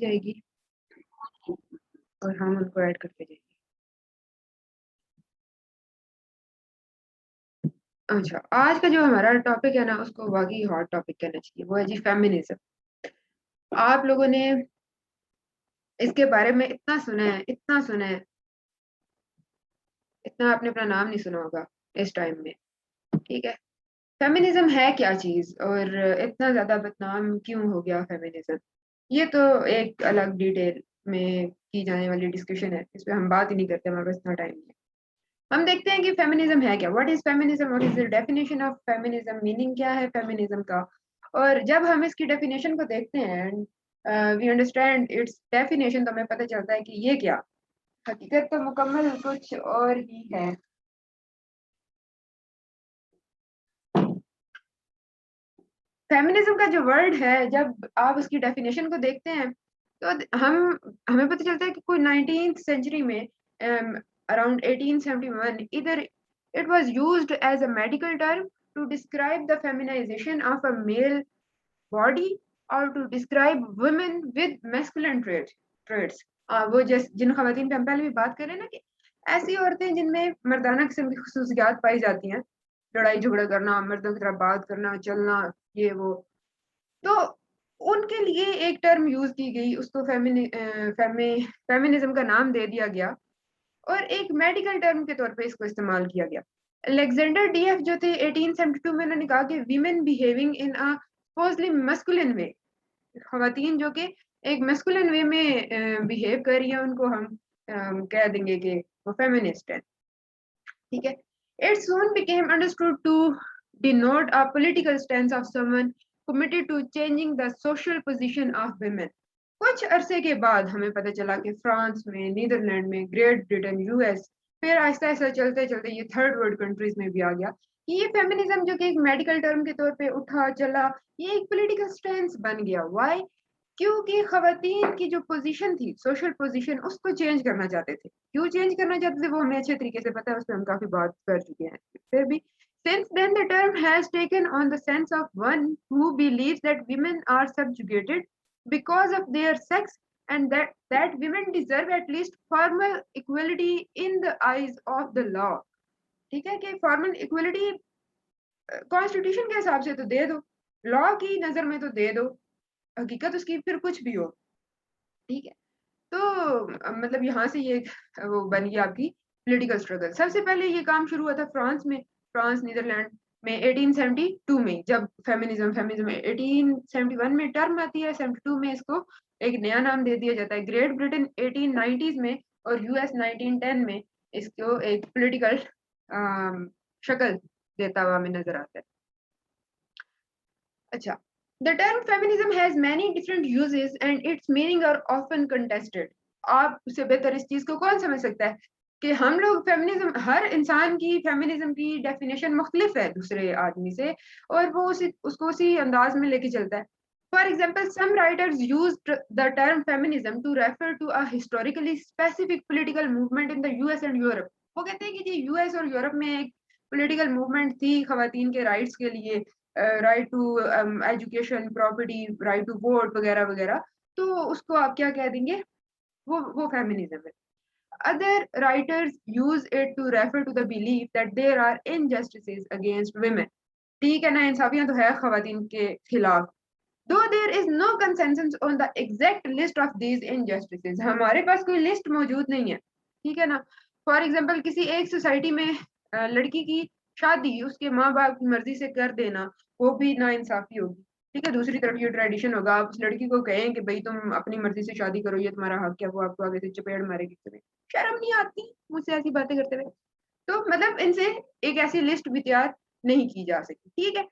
جائے گی اور ہم ان کو ایڈ کرتے جائیں گے. اچھا, آج کا جو ہمارا ٹاپک ہے نا اس کو واقعی ہاٹ ٹاپک کہنا چاہیے, وہ ہے جی فیمنزم. آپ لوگوں نے اس کے بارے میں اتنا سنا ہے, اتنا آپ نے اپنا نام نہیں سنا ہوگا اس ٹائم میں. ٹھیک ہے, فیمنزم ہے کیا چیز اور اتنا زیادہ بدنام کیوں ہو گیا فیمنزم, یہ تو ایک الگ ڈیٹیل میں کی جانے والی ڈسکشن ہے, اس پہ ہم بات ہی نہیں کرتے, ہمارے پاس اتنا ٹائم نہیں ہے. ہم دیکھتے ہیں کہ فیمنزم ہے کیا, what is feminism, what is the definition of feminism, meaning کیا ہے فیمنزم کا. اور جب ہم اس کی ڈیفینیشن کو دیکھتے ہیں, وی انڈرسٹینڈ اٹس ڈیفینیشن, تو ہمیں پتہ چلتا ہے کہ یہ کیا, حقیقت تو مکمل کچھ اور ہی ہے. فیمنزم کا جو ورڈ ہے, جب آپ اس کی ڈیفینیشن کو دیکھتے ہیں تو ہمیں پتہ چلتا ہے کہ کوئی 19th سینچری میں around 1871 either it was used as a medical term to describe the feminization of a male body or to describe women with masculine traits. وہ جن خواتین پہ ہم پہلے بھی بات کریں نا, کہ ایسی عورتیں جن میں مردانہ قسم کی خصوصیات پائی جاتی ہیں, لڑائی جھگڑا کرنا, مردوں کی طرح بات کرنا, چلنا, یہ وہ, تو ان کے لیے ایک ٹرم یوز کی گئی, اس کو فیمنزم کا نام دے دیا گیا, اور ایک میڈیکل ٹرم کے طور پہ اس کو استعمال کیا گیا. الیگزینڈر ڈی ایف جو تھے 1872 میں, انہوں نے کہا کہ ویمن بیہیونگ ان ا سپوزلی مسکولن وے, خواتین جو کہ ایک مسکولن وے میں بیہیو کر رہی ہیں, ان کو ہم کہہ دیں گے کہ وہ فیمنسٹ ہے. ٹھیک ہے, it soon became understood to denote a political stance of someone committed to changing the social position of women. کچھ عرصے کے بعد ہمیں پتہ چلا کہ فرانس میں, نیدرلینڈ میں, گریٹ برٹن, یو ایس, پھر آہستہ آہستہ چلتے چلتے یہ تھرڈ ورلڈ کنٹریز میں بھی آ گیا کہ یہ فیمنزم جو کہ ایک میڈیکل ٹرم کے طور پہ اٹھا چلا, یہ ایک پولیٹیکل سٹینس بن گیا. وائی؟ کیونکہ خواتین کی جو پوزیشن تھی, سوشل پوزیشن, اس کو چینج کرنا چاہتے تھے. کیوں چینج کرنا چاہتے تھے وہ ہمیں اچھے طریقے سے پتا ہے, اس پہ ہم کافی بات کر چکے ہیں. پھر بھی since then the term has taken on the sense of one who believes that women are subjugated because of their sex and that women deserve at least formal equality in the eyes of the law. ٹھیک ہے, کہ formal equality constitution کے حساب سے تو دے دو, لا کی نظر میں تو دے دو, حقیقت اس کی پھر کچھ بھی ہو. ٹھیک ہے, تو مطلب یہاں سے یہ وہ بن گیا آپ کی پولیٹیکل اسٹرگل. سب سے پہلے یہ کام شروع ہوا تھا فرانس میں, فرانس نیدرلینڈ میں 1872 میں, جب فیمنزم 1871 میں ٹرم آتی ہے, 72 میں اس کو ایک نیا نام دے دیا جاتا ہے. گریٹ برٹن 1890s میں اور یو ایس 1910 میں اس کو ایک پولیٹیکل شکل دیتا ہوا ہمیں نظر آتا ہے. اچھا, the term feminism has many different uses and its meaning are often contested. آپ سے بہتر اس چیز کو کون سمجھ سکتا ہے کہ ہم لوگ فیمنزم, ہر انسان کی فیمنزم کی ڈیفینیشن مختلف ہے دوسرے آدمی سے, اور وہ اس کو اسی انداز میں لے کے چلتا ہے. For example, some writers used the term feminism to refer to a historically specific political movement in the US and Europe. وہ کہتے ہیں کہ جی یو ایس اور یورپ میں ایک پولیٹیکل موومنٹ تھی خواتین کے رائٹس کے لیے, right to education, property, right to vote وغیرہ وغیرہ, تو اس کو آپ کیا کہہ دیں گے, وہ فیمنزم ہے. Other writers use it to refer to the belief that there are injustices against women. ٹھیک ہے نا, انصافیاں تو ہے خواتین کے خلاف. Though there is no consensus on the exact list of these injustices. ہمارے پاس کوئی لسٹ موجود نہیں ہے. ٹھیک ہے نا, فار ایگزامپل کسی ایک سوسائٹی میں لڑکی کی شادی اس کے ماں باپ کی مرضی سے کر دینا, وہ بھی نا انصافی ہوگی. ٹھیک ہے, دوسری طرف یہ ٹریڈیشن ہوگا, آپ اس لڑکی کو کہیں کہ بھائی تم اپنی مرضی سے شادی کرو, یہ تمہارا حق ہے, وہ آپ کو آگے سے چپیڑ مارے گی. تمہیں شرم نہیں آتی مجھ سے ایسی باتیں کرتے ہوئے؟ تو مطلب ان سے ایک ایسی لسٹ بھی تیار نہیں کی جا سکتی. ٹھیک ہے,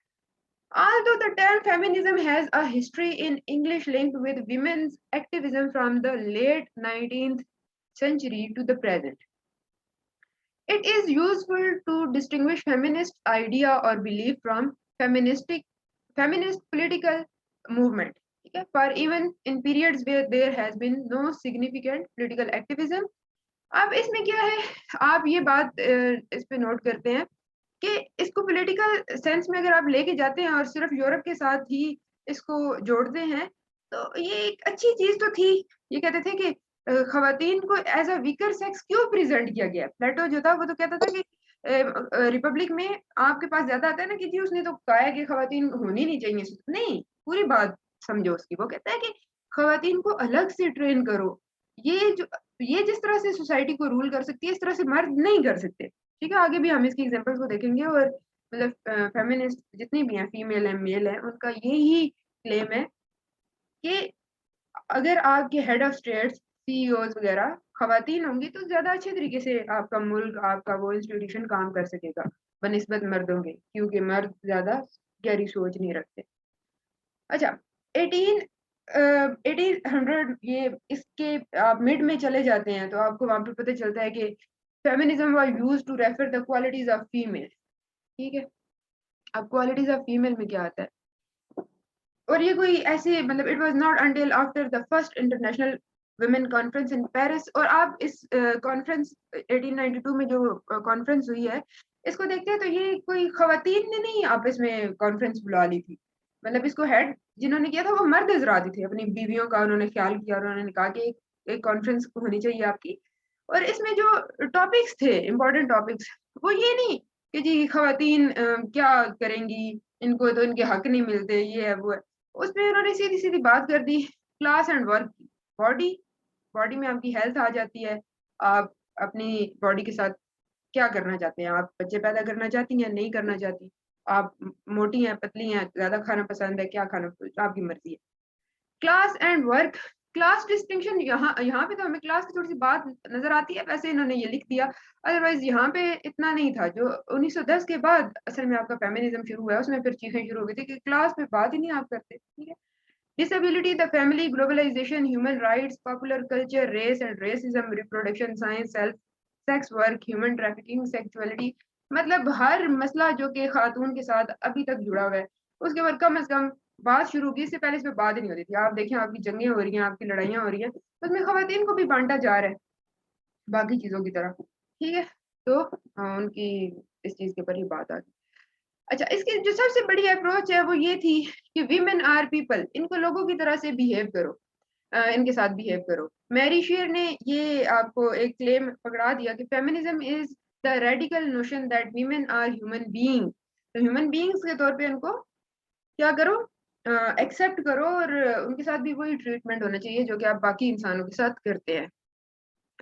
although the term feminism has a history in English linked with women's activism from the late 19th century to the present, it is useful to distinguish feminist idea or belief from feminist political movement. Okay? For even in periods where there has been no significant political activism. اب اس میں کیا ہے, آپ یہ بات اس پہ note کرتے ہیں کہ اس کو پولیٹیکل سینس میں اگر آپ لے کے جاتے ہیں اور صرف یورپ کے ساتھ ہی اس کو جوڑتے ہیں, تو یہ ایک اچھی چیز تو تھی. یہ کہتے تھے کہ خواتین کو ایز اے ویکر سیکس کیوں پریزنٹ کیا گیا. پلیٹو جو تھا وہ تو کہتا تھا کہ ریپبلک میں آپ کے پاس زیادہ آتا ہے نا کہ جی اس نے تو کہا ہے کہ خواتین ہونی نہیں چاہیے. نہیں, پوری بات سمجھو اس کی. وہ کہتا ہے کہ خواتین کو الگ سے ٹرین کرو. یہ جس طرح سے سوسائٹی کو رول کر سکتی ہے اس طرح سے مرد نہیں کر سکتے. ٹھیک ہے, آگے بھی ہم اس کی ایگزامپلس کو دیکھیں گے. اور مطلب فیمنسٹ جتنی بھی ہیں, فیمیل ہیں میل ہیں, ان کا یہی کلیم ہے کہ اگر آپ کے head of states, CEOs وغیرہ خواتین ہوں گی تو زیادہ اچھے طریقے سے آپ کا ملک, آپ کا وہ انسٹیٹیوشن کام کر سکے گا بنسبت مردوں کے, کیونکہ مرد زیادہ گہری سوچ نہیں رکھتے. اچھا, 1800 یہ اس کے آپ مڈ میں چلے جاتے ہیں تو آپ کو وہاں پہ پتہ چلتا ہے کہ feminism was use to refer the qualities of female. ٹھیک ہے, اب کوالٹیز آف فیمیل میں کیا آتا ہے, اور یہ کوئی ایسے مطلب it was not until after the first international women conference in Paris. اور آپ اس کانفرنس 1892 میں جو کانفرنس ہوئی ہے اس کو دیکھتے ہیں تو یہ کوئی خواتین نے نہیں آپس میں کانفرنس بلا لی تھی. مطلب اس کو ہیڈ جنہوں نے کیا تھا وہ مرد حضرات تھے, اپنی بیویوں کا انہوں نے خیال کیا اور انہوں نے کہا کہ ایک کانفرنس ہونی چاہیے آپ کی. اور اس میں جو ٹاپکس تھے, امپورٹنٹ ٹاپکس, وہ یہ نہیں کہ جی خواتین کیا کریں گی, ان کو تو ان کے حق نہیں ملتے, یہ ہے وہ ہے. اس میں انہوں نے سیدھی سیدھی بات کر دی کلاس اینڈ ورک کی. باڈی میں آپ کی ہیلتھ آ جاتی ہے, آپ اپنی باڈی کے ساتھ کیا کرنا چاہتے ہیں, آپ بچے پیدا کرنا چاہتی ہیں نہیں کرنا چاہتی, آپ موٹی ہیں پتلی ہیں, زیادہ کھانا پسند ہے, کیا کھانا آپ کی مرضی ہے. Class and work, class distinction یہاں پہ تو ہمیں کلاس کی تھوڑی سی بات نظر آتی ہے, ویسے انہوں نے یہ لکھ دیا. ادروائز یہاں پہ اتنا نہیں تھا. جو 1910 کے بعد اصل میں آپ کا فیمنزم شروع ہوا ہے, اس میں پھر چیخیں شروع ہو گئی تھی کہ کلاس پہ بات ہی نہیں آپ کرتے. ٹھیک ہے, disability, the family, globalization, human rights, popular culture, race and racism, reproduction, science, sex work, human trafficking, sexuality. مطلب ہر مسئلہ جو کہ خاتون کے ساتھ ابھی تک جڑا ہوا ہے اس کے بعد کم از کم بات شروع کی. اس سے پہلے اس پہ بات ہی نہیں ہوتی تھی. آپ دیکھیں آپ کی جنگیں ہو رہی ہیں, آپ کی لڑائیاں ہو رہی ہیں, اس میں خواتین کو بھی بانٹا جا رہا ہے باقی چیزوں کی طرح. ٹھیک ہے, تو ان کی اس چیز کے اوپر ہی بات آ گئی. اچھا, اس کی جو سب سے بڑی اپروچ ہے وہ یہ تھی کہ ویمن آر پیپل, ان کو لوگوں کی طرح سے بہیو کرو, ان کے ساتھ بہیو کرو. میری شیئر نے یہ آپ کو ایک کلیم پکڑا دیا کہ feminism is the radical notion that women are human being. تو ہیومن بینگس کے طور پہ ان کو کیا کرو, ایکسیپٹ کرو, اور ان کے ساتھ بھی وہی ٹریٹمنٹ ہونا چاہیے جو کہ آپ باقی انسانوں کے ساتھ کرتے ہیں.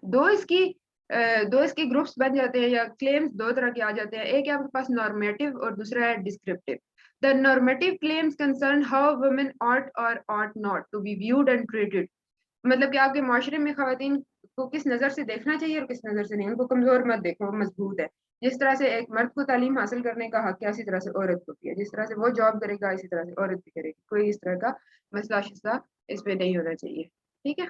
دو اس کے گروپس بن جاتے ہیں یا کلیمز دو طرح کے آ جاتے ہیں. ایک ہے آپ کے پاس نارمیٹو اور دوسرا ہے descriptive. The normative claims concern how women ought or ought not to be viewed and treated. مطلب کہ آپ کے معاشرے میں خواتین کو کس نظر سے دیکھنا چاہیے اور کس نظر سے نہیں. ان کو کمزور مت دیکھو, مضبوط ہے. جس طرح سے ایک مرد کو تعلیم حاصل کرنے کا حق ہے اسی طرح سے عورت کو بھی ہے. جس طرح سے وہ جاب کرے گا اسی طرح سے عورت بھی کرے گی. کوئی اس طرح کا مسئلہ شسلہ اس پہ نہیں ہونا چاہیے. ٹھیک ہے,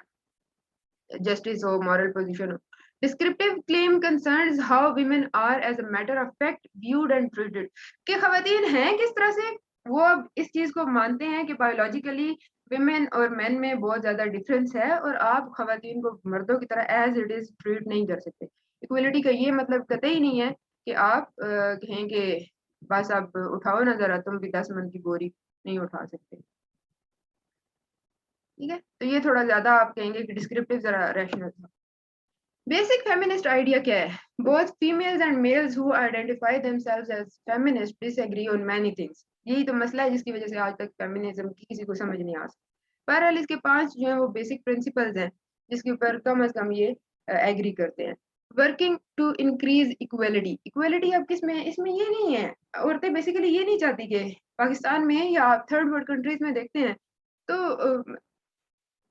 justice who, moral position who. Descriptive claim concerns how women are as a matter of fact viewed and treated. کہ خواتین ہیں کس طرح سے, وہ اب اس چیز کو مانتے ہیں کہ بایولوجیکلی ویمن اور مین میں بہت زیادہ ڈفرینس ہے, اور آپ خواتین کو مردوں کی طرح ایز اٹ از ٹریٹ نہیں کر سکتے. ایکویلٹی کا یہ مطلب قطعی نہیں ہے کہ آپ کہیں کہ بس اب اٹھاؤ نا ذرا, تم بھی 10 من کی بوری نہیں اٹھا سکتے. ٹھیک ہے, تو یہ تھوڑا زیادہ آپ کہیں گے کہ ڈسکرپٹیو ذرا ریشنل تھا. بیسک فیمنسٹ آئیڈیا کیا ہے؟ both females and males who identify themselves as feminists disagree on many things. یہی تو مسئلہ ہے جس کی وجہ سے آج تک فیمنزم کی کسی کو سمجھ نہیں آ سکتی. بہرحال اس کے 5 جو ہیں وہ بیسک پرنسپلز ہیں جس کے اوپر کم از کم یہ ایگری کرتے ہیں. Working to increase equality. Equality اب کس میں ہے؟ اس میں یہ نہیں ہے, عورتیں بیسیکلی یہ نہیں چاہتی کہ پاکستان میں یا آپ تھرڈ ورلڈ کنٹریز میں دیکھتے ہیں تو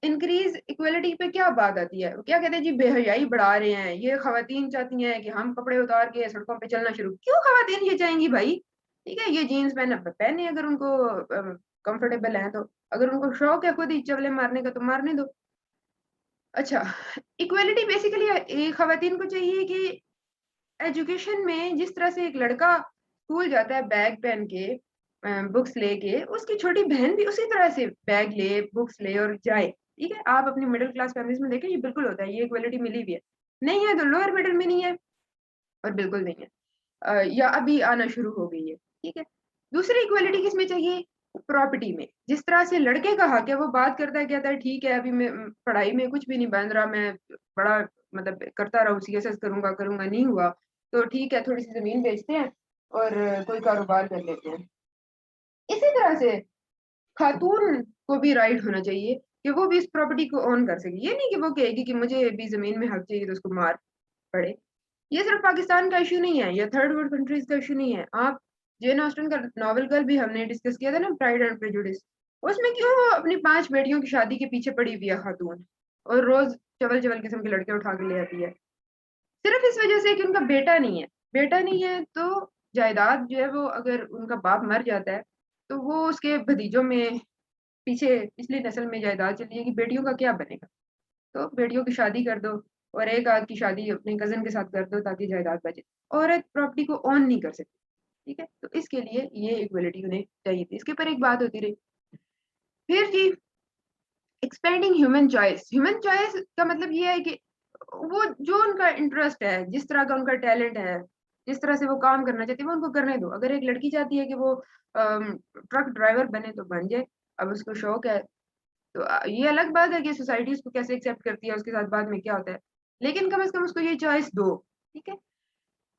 انکریز اکویلٹی پہ کیا بات آتی ہے, کیا کہتے ہیں جی بے حیائی بڑھا رہے ہیں. یہ خواتین چاہتی ہیں کہ ہم کپڑے اتار کے سڑکوں پہ چلنا شروع. کیوں خواتین یہ چاہیں گی بھائی؟ ٹھیک ہے, یہ جینس پہنے اگر ان کو کمفرٹیبل ہیں تو, اگر ان کو شوق ہے خود ہی چولے مارنے کا تو مارنے دو. اچھا, اکویلٹی بیسیکلی خواتین کو چاہیے کہ ایجوکیشن میں جس طرح سے ایک لڑکا اسکول جاتا ہے بیگ پہن کے بکس لے کے, اس کی چھوٹی بہن بھی اسی طرح سے بیگ لے بکس لے اور جائے. ٹھیک ہے, آپ اپنی مڈل کلاس فیملیز میں دیکھیں یہ بالکل ہوتا ہے, یہ ایکویلٹی ملی بھی ہے. نہیں ہے تو لوور مڈل میں نہیں ہے, اور بالکل نہیں ہے یا ابھی آنا شروع ہو گئی ہے. ٹھیک ہے, دوسری ایکویلٹی کس میں چاہیے, پراپرٹی میں جس طرح سے لڑکے کا حق ہے وہ بات کرتا ہے کہتا ہے ٹھیک ہے ابھی میں پڑھائی میں کچھ بھی نہیں بن رہا میں بڑا مطلب کرتا رہا سی ایس ایس کروں گا نہیں ہوا تو ٹھیک ہے تھوڑی سی زمین بیچتے ہیں اور کوئی کاروبار کر لیتے ہیں. اسی طرح سے خاتون کو بھی رائٹ ہونا چاہیے کہ وہ بھی اس پراپرٹی کو اون کر سکے. یہ نہیں کہ وہ کہے گی کہ مجھے بھی زمین میں حق چاہیے تو اس کو مار پڑے. یہ صرف پاکستان کا ایشو نہیں ہے یا تھرڈ ورلڈ کنٹریز کا ایشو نہیں ہے. آپ جین آسٹن کا ناول کل بھی ہم نے ڈسکس کیا تھا نا پرائڈ اینڈ پریجوڈس. اس میں کیوں وہ اپنی 5 بیٹیوں کی شادی کے پیچھے پڑی ہوئی ہے خاتون اور روز چول چول قسم کے لڑکے اٹھا کے لے آتی ہے صرف اس وجہ سے کہ ان کا بیٹا نہیں ہے. بیٹا نہیں ہے تو جائیداد جو ہے وہ اگر ان کا باپ مر جاتا ہے تو وہ اس کے بھتیجوں میں پیچھے پچھلی نسل میں جائیداد چلی ہے کہ بیٹیوں کا کیا بنے گا. تو بیٹیوں کی شادی کر دو اور ایک آدھ کی شادی اپنے کزن کے ساتھ کر دو تاکہ جائیداد بچے. عورت پراپرٹی کو اون نہیں کر سکتی. ٹھیک ہے تو اس کے لیے یہ ایکویلٹی انہیں چاہیے تھی. اس کے اوپر ایک بات ہوتی رہی. پھر جی expanding human choice. Human choice کا مطلب یہ ہے کہ وہ جو ان کا انٹرسٹ ہے جس طرح کا ان کا ٹیلنٹ ہے جس طرح سے وہ کام کرنا چاہتی ہے وہ ان کو کرنے دو. اگر ایک لڑکی چاہتی ہے کہ وہ ٹرک ڈرائیور بنے تو بن جائے. اب اس کو شوق ہے تو یہ الگ بات ہے کہ سوسائٹی اس کو کیسے ایکسیپٹ کرتی ہے اس کے ساتھ بعد میں کیا ہوتا ہے لیکن کم از کم اس کو یہ چوائس دو. ٹھیک ہے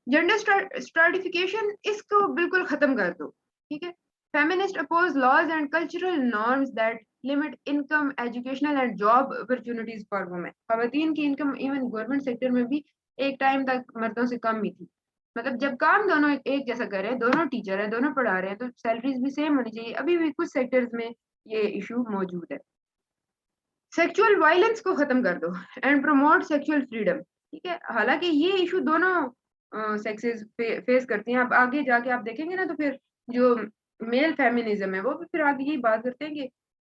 جینڈر اسٹریٹیفیکیشن اس کو بالکل ختم کر دو. ٹھیک ہے feminist oppose laws and cultural norms that limit income educational and job opportunities for women. خواتین کی انکم ایون گورنمنٹ سیکٹر میں بھی ایک ٹائم تک مردوں سے کم ہی تھی. مطلب جب کام دونوں ایک جیسا کر رہے ہیں دونوں ٹیچر ہیں دونوں پڑھا رہے ہیں تو سیلریز بھی سیم ہونی چاہیے. ابھی بھی کچھ سیکٹرز میں یہ ایشو موجود ہے. سیکچوئل وائلنس کو ختم کر دو اینڈ پروموٹ سیکچوئل فریڈم. ٹھیک ہے حالانکہ یہ ایشو دونوں سیکسز فیس کرتی ہیں. اب آگے جا کے آپ دیکھیں گے نا تو پھر جو میل فیمنزم ہے وہ بھی پھر آگے یہی بات کرتے ہیں کہ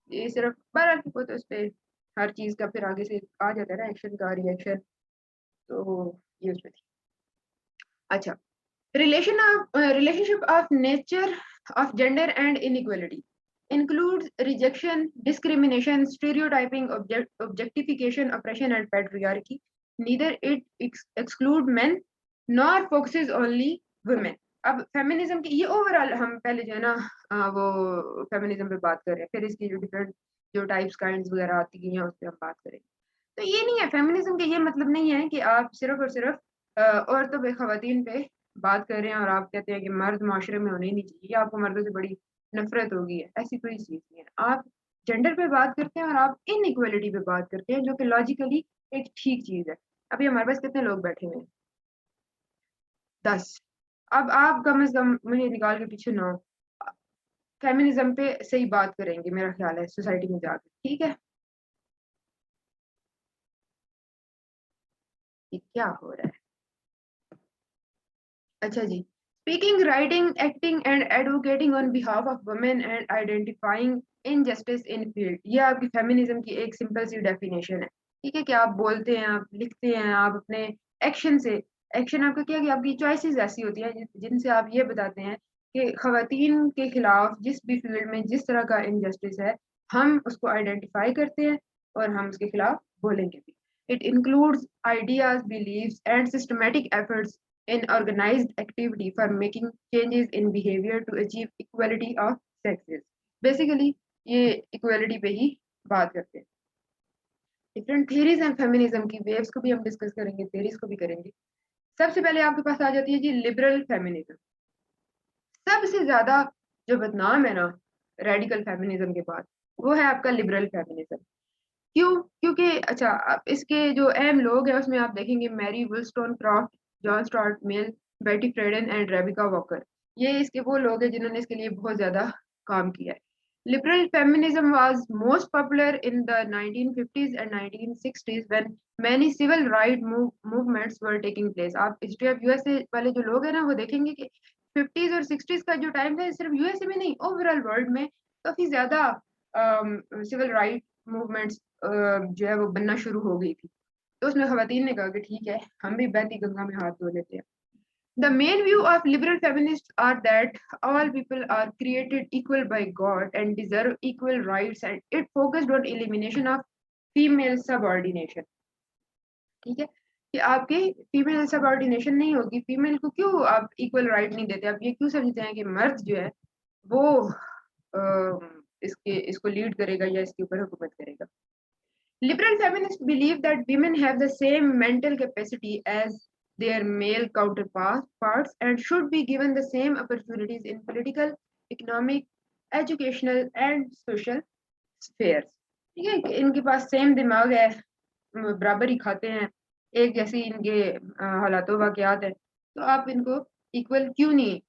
یہ صرف بہرحال کو تو اس پہ ہر چیز کا پھر آگے سے آ جاتا ہے نا ایکشن کا ریئیکشن. تو یہ اس پہ تھی. اچھا relationship of nature of gender and inequality includes rejection, discrimination, stereotyping, objectification, oppression, and patriarchy. Neither it excludes men nor focuses only women. اب فیمنزم کی یہ اوور آل ہم پہلے جو ہے نا وہ فیمنزم پہ بات کر رہے ہیں پھر اس کی جو ڈفرینٹ جو ٹائپس کائنڈس وغیرہ آتی ہیں اس پہ ہم بات کریں. تو یہ نہیں ہے فیمنزم کا یہ مطلب نہیں ہے کہ آپ صرف اور صرف عورتوں پہ خواتین پہ بات کر رہے ہیں اور آپ کہتے ہیں کہ مرد معاشرے میں ہونے ہی نہیں چاہیے آپ کو مردوں سے بڑی نفرت ہوگی ہے. ایسی کوئی چیز نہیں ہے. آپ جینڈر پہ بات کرتے ہیں اور آپ ان ایکویلٹی پہ بات کرتے ہیں جو کہ لاجیکلی ایک ٹھیک چیز ہے. ابھی ہمارے پاس کتنے لوگ بیٹھے ہوئے ہیں 10. اب آپ کم از کم مجھے نکال کے پیچھے 9 فیمنزم پہ صحیح بات کریں گے میرا خیال ہے سوسائٹی میں جا کے. ٹھیک ہے کیا ہو رہا ہے. اچھا جی speaking writing acting and advocating on behalf of women and identifying injustice in field. یہ آپ کی فیمنزم کی ایک سمپل سی ڈیفینیشن ہے. ٹھیک ہے کہ آپ بولتے ہیں آپ لکھتے ہیں آپ اپنے ایکشن سے ایکشن آپ کا کیا کہ آپ کی چوائسیز ایسی ہوتی ہیں جن سے آپ یہ بتاتے ہیں کہ خواتین کے خلاف جس بھی فیلڈ میں جس طرح کا انجسٹس ہے ہم اس کو آئیڈینٹیفائی کرتے ہیں اور ہم اس کے خلاف بولیں گے بھی. It includes ideas, beliefs, and systematic efforts in organized activity for making changes in behavior to achieve equality of sexes. Basically یہ equality پہ ہی بات کرتے ہیں. ڈفرینٹ تھیریز ہیں فیمنزم کی ویوز کو بھی ہم ڈسکس کریں گے تھیریز کو بھی کریں گے. سب سے پہلے آپ کے پاس آ جاتی ہے جی لبرل فیمنزم. سب سے زیادہ جو بدنام ہے نا ریڈیکل فیمنزم کے بعد وہ ہے آپ کا لبرل فیمنزم. کیوں کیونکہ اچھا اس کے جو اہم لوگ ہیں اس میں آپ دیکھیں گے میری ولسٹون کرافٹ جان اسٹارٹ میل بیٹی فریڈن اینڈ ریبیکا واکر. یہ اس کے وہ لوگ ہیں جنہوں نے اس کے لیے بہت زیادہ کام کیا ہے. Liberal feminism was most popular in the 1950s and 1960s when many civil rights movements were taking place. آپ ہسٹری آف USA والے جو لوگ ہیں نا وہ دیکھیں گے کہ 50s اور 60s کا جو ٹائم تھا صرف USA میں نہیں اوور آل ورلڈ میں کافی زیادہ سول رائٹ موومنٹس جو ہے وہ بننا شروع ہو گئی تھی. تو اس میں خواتین نے کہا کہ ٹھیک ہے ہم بھی بہتی گنگا میں ہاتھ دھو لیتے ہیں. The main view of liberal feminists are that all people are created equal by God and deserve equal rights and it focused on elimination of female subordination. ٹھیک ہے کہ آپ کی فیمیل سبارڈینیشن نہیں ہوگی. فیمیل کو کیوں آپ ایکول رائٹ نہیں دیتے. آپ یہ کیوں سمجھتے ہیں کہ مرد جو ہے وہ اس کو لیڈ کرے گا یا اس کے اوپر حکومت کرے گا. Liberal feminists believe that women have the same mental capacity as their male counterparts and should be given the same opportunities in political, economic, educational and social spheres. ٹھیک ہے کہ ان کے پاس سیم دماغ ہے, برابر ہی کھاتے ہیں, ایک جیسی ان کے حالات و واقعات ہیں, تو آپ ان کو ایکول کیوں نہیں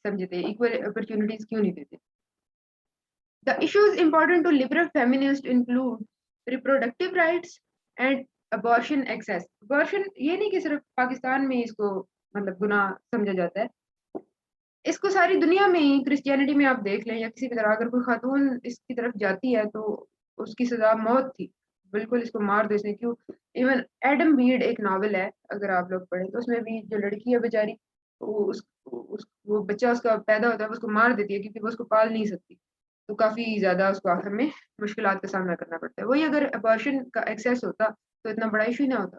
سمجھتے, ایکول اپرچونٹیز کیوں نہیں دیتے. The issues important to liberal feminists include reproductive rights and abortion access. Abortion یہ نہیں کہ صرف پاکستان میں اس کو مطلب گناہ سمجھا جاتا ہے, اس کو ساری دنیا میں ہی, کرسچینٹی میں آپ دیکھ لیں یا کسی بھی طرح اگر کوئی خاتون اس کی طرف جاتی ہے تو اس کی سزا موت تھی, بالکل اس کو مار دو. اس نے کیوں, ایون ایڈم بیڈ ایک ناول ہے اگر آپ لوگ پڑھیں تو اس میں بھی جو لڑکی ہے بیچاری, وہ بچہ اس کا پیدا ہوتا ہے, اس کو مار دیتی ہے کیونکہ وہ اس کو پال نہیں سکتی, تو کافی زیادہ اس کو آخر میں مشکلات کا سامنا کرنا پڑتا ہے. وہی اگر ابارشن کا ایکسیس ہوتا تو اتنا بڑا ایشو نہ ہوتا.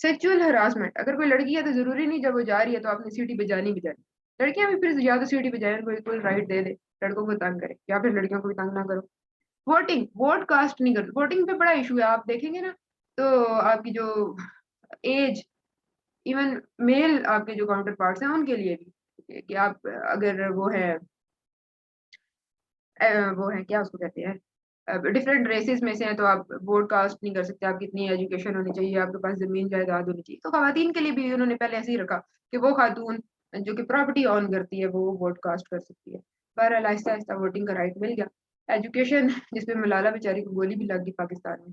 سیکچوئل ہراسمنٹ, اگر کوئی لڑکی ہے تو ضروری نہیں جب وہ جا رہی ہے تو آپ نے سیٹی بجانی بجانی. لڑکیاں بھی پھر یا تو سیٹی بجائیں, کوئی رائٹ دے دے, لڑکوں کو تنگ کرے, یا پھر لڑکیوں کو بھی تنگ نہ کرو. ووٹنگ, ووٹ کاسٹ نہیں کرتے, ووٹنگ پہ بڑا ایشو ہے. آپ دیکھیں گے نا تو آپ کی جو ایج, ایون میل آپ کے جو کاؤنٹر پارٹس ہیں ان کے لیے بھی, کہ آپ اگر وہ ہے کیا اس کو کہتے ہیں ڈفرینٹ ریسز میں سے ہیں تو آپ ووٹ کاسٹ نہیں کر سکتے. آپ کی اتنی ایجوکیشن ہونی چاہیے, آپ کے پاس زمین جائیداد ہونی چاہیے. تو خواتین کے لیے بھی انہوں نے پہلے ایسے ہی رکھا کہ وہ خاتون جو کہ پراپرٹی آن کرتی ہے وہ ووٹ کاسٹ کر سکتی ہے. بہرحال آہستہ آہستہ ووٹنگ کا رائٹ مل گیا. ایجوکیشن, جس پہ ملالہ بیچاری کو گولی بھی لگ گئی پاکستان میں.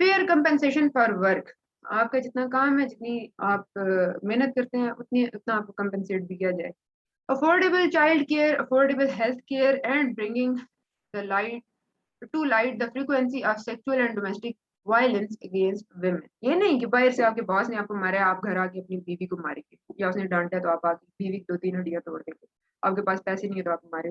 فیئر کمپنسیشن فار ورک, آپ کا جتنا کام ہے, جتنی آپ محنت کرتے ہیں اتنا آپ کو کمپنسیٹ بھی کیا جائے. Affordable child care, affordable health care, and bringing the light the frequency of sexual and domestic violence against women. یہ نہیں کہ باہر سے آپ کے باس نے آپ کو مارا, آپ گھر آ کے اپنی بیوی کو ماریں گے, یا اس نے ڈانٹا تو آپ آ کے بیوی کی 2-3 ہڈیاں توڑ دیں گے. آپ کے پاس پیسے نہیں ہے تو آپ مارے.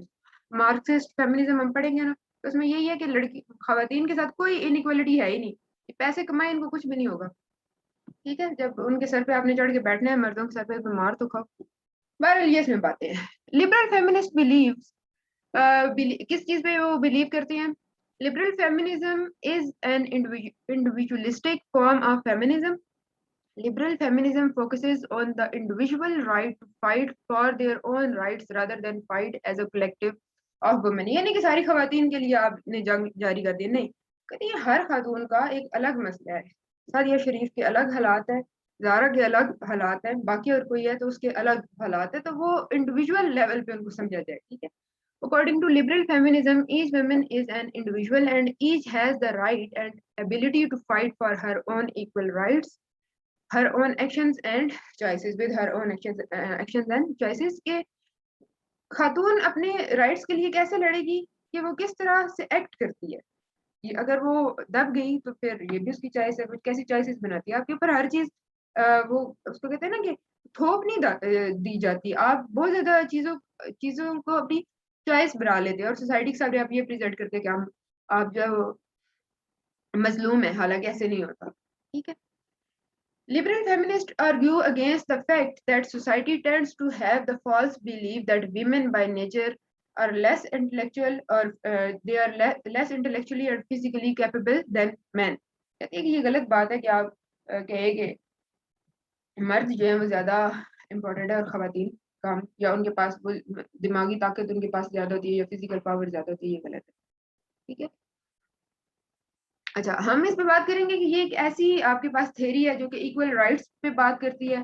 مارکسسٹ فیمنزم ہم پڑھیں گے نا تو اس میں یہی ہے کہ لڑکی خواتین کے ساتھ کوئی انیکوالٹی ہے ہی نہیں, پیسے کمائے ان کو کچھ بھی نہیں ہوگا. ٹھیک ہے, جب ان کے سر پہ آپ نے چڑھ کے بیٹھنا ہے, مردوں کے سر پہ مار تو کھاؤ. بہرحال یہ اس میں باتیں ہیں. لبرل فیمنسٹ بلیوز, کس چیز پہ وہ بلیو کرتے ہیں؟ Liberal feminism is an individualistic form of feminism. Liberal feminism focuses on the individual right to fight for their own rights rather than fight as a collective of women. یہ نہیں کہ ساری خواتین کے لیے آپ نے جنگ جاری کر دی, نہیں, کہتے یہ ہر خاتون کا ایک الگ مسئلہ ہے. سعدیہ شریف کے الگ حالات ہیں, زارا کے الگ حالات ہیں, باقی اور کوئی ہے تو اس کے الگ حالات ہیں, تو وہ انڈیویجول لیول پہ ان کو سمجھا جائے. ٹھیک ہے. According to liberal feminism, each woman is an individual and each has the right and ability to fight for her own equal rights, her own actions and choices, with her own actions and choices. کہ خاتون اپنے rights کے لیے کیسے لڑے گی, کہ وہ کس طرح سے ایکٹ کرتی ہے. اگر وہ دب گئی تو پھر یہ بھی اس کی چوائس ہے, وہ کیسی چوائسیز بناتی ہے. آپ کے اوپر ہر چیز وہ اس کو کہتے ہیں نا کہ تھوپ نہیں دی جاتی. آپ بہت زیادہ چیزوں کو اپنی چوائس بنا لیتے ہیں, اور سوسائٹی کے سامنے آپ یہ پریزنٹ کرتے ہیں کہ آپ جو مظلوم ہے, حالانکہ ایسے نہیں ہوتا. ٹھیک ہے. Liberal feminists argue against the fact that society tends to have the false belief that women by nature are less intellectual or they are less intellectually and physically capable than men. کہتے ہیں کہ یہ غلط بات ہے کہ آپ کہیں کہ مرد جو ہیں وہ زیادہ امپورٹنٹ ہے اور خواتین کم, یا ان کے پاس وہ دماغی طاقت ان کے پاس زیادہ ہوتی ہے یا فزیکل پاور زیادہ ہوتی ہے. یہ غلط ہے. ٹھیک ہے. اچھا, ہم اس پہ بات کریں گے کہ یہ ایک ایسی آپ کے پاس تھیری ہے جو کہ ایکول رائٹس پہ بات کرتی ہے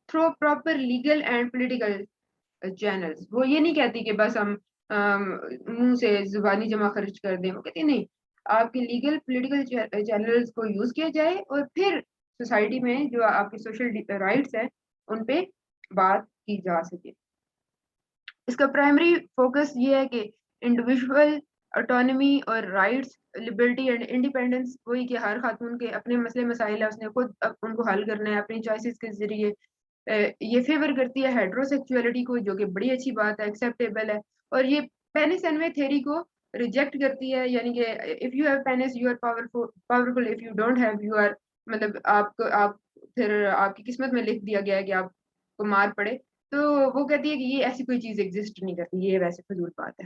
through proper legal and political channels. وہ یہ نہیں کہتی کہ بس ہم منہ سے زبانی جمع خرچ کر دیں, وہ کہتی نہیں, آپ کے لیگل پولیٹیکل چینلز کو یوز کیا جائے اور پھر سوسائٹی میں جو آپ کے سوشل رائٹس ہیں ان پہ بات کی جا سکے. اس کا پرائمری فوکس یہ ہے کہ انڈیویژول آٹونمی اور رائٹس, لبرٹی اینڈ انڈیپینڈنس, وہی کہ ہر خاتون کے اپنے مسئلے مسائل ہے, اس نے خود ان کو حل کرنا ہے اپنی چوائسیز کے ذریعے. یہ فیور کرتی ہے ہیٹرو سیکچولیٹی کو, جو کہ بڑی اچھی بات ہے, ایکسیپٹیبل ہے. اور یہ پینس اینوے تھیری کو ریجیکٹ کرتی ہے, یعنی کہ if you have penis you are powerful, if you don't have you are, مطلب آپ پھر آپ کی قسمت میں لکھ دیا گیا ہے کہ آپ کو مار پڑے. تو وہ کہتی ہے کہ یہ ایسی کوئی چیز ایگزسٹ نہیں کرتی, یہ ویسے فضول بات ہے.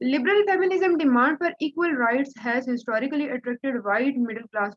Liberal feminism demand for equal rights has historically attracted white middle class